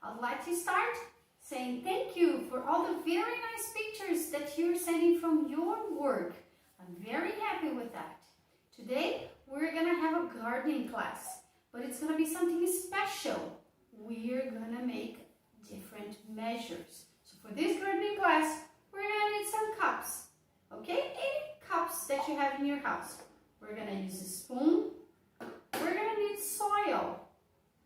I'd like to start saying thank you for all the very nice pictures that you're sending from your work. I'm very happy with that. Today, we're going to have a gardening class, but it's going to be something special. We're going to make different measures. So for this gardening class, we're going to need some cups. Okay? Any cups that you have in your house. We're going to use a spoon. We're going to need soil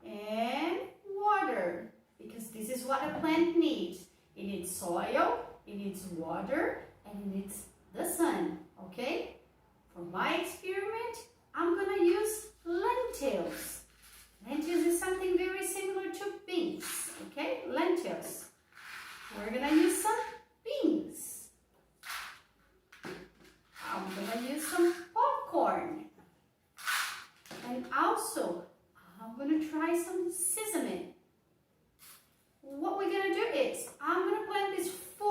and water, because this is what a plant needs. It needs soil, it needs water, and it needs the sun. Okay? For my experiment, I'm going to use lentils. Lentils is something very similar to beans. Okay? Lentils. We're going to use some beans. I'm going to use some popcorn. And also, I'm going to try some sesame. What we're going to do is, I'm going to plant these 4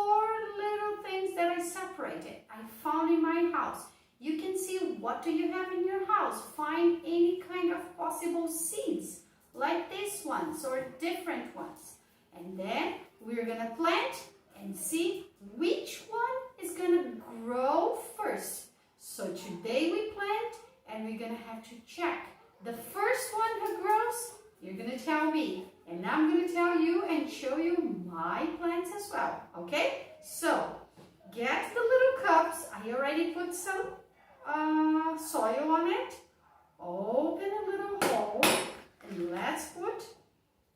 little things that I separated. I found in my house. You can see what do you have in your house. Find any kind of possible seeds, like these ones or different ones. And then we're going to plant and see which one is going to grow first. So today we plant and we're going to have to check. The first one who grows, you're going to tell me. And I'm going to tell you and show you my plants as well. Okay? So, get the little cups. I already put some soil on it. Open a little hole. And let's put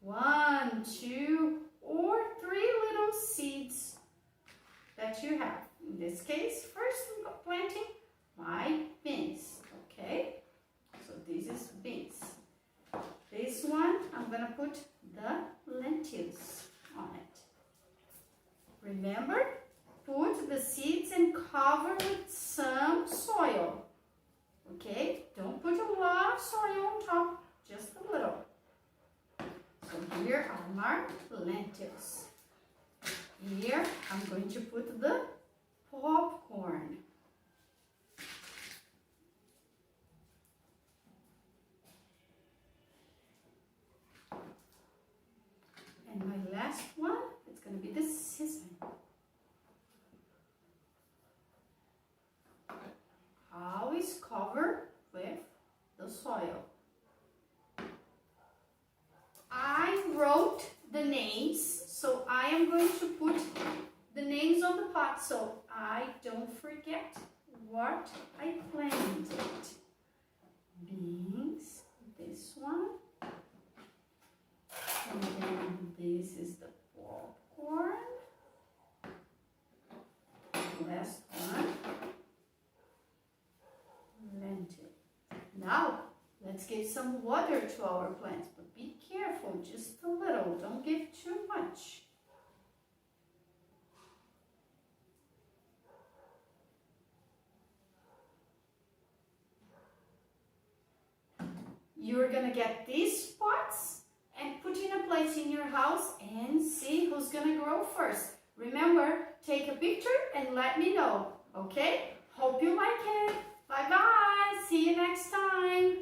1, 2, or 3 little seeds that you have. In this case, first I'm planting my beans. Okay? So this is beans. This one, I'm going to put the lentils on it. Remember, put the seeds and cover with some soil. Okay? Don't put a lot of soil on top, just a little. So here are my lentils. Here, I'm going to put the popcorn. And my last one, it's going to be the sesame. Always cover with the soil. I wrote the names, so I am going to put the names on the pot so I don't forget what I planted. Beans, this one. And then this is the popcorn. Last one, lentil. Now, let's give some water to our plants, but be careful, just a little. Don't give too much. You're gonna get these pots and put in a place in your house and see who's gonna grow first. Remember, take a picture and let me know, okay? Hope you like it. Bye-bye. See you next time.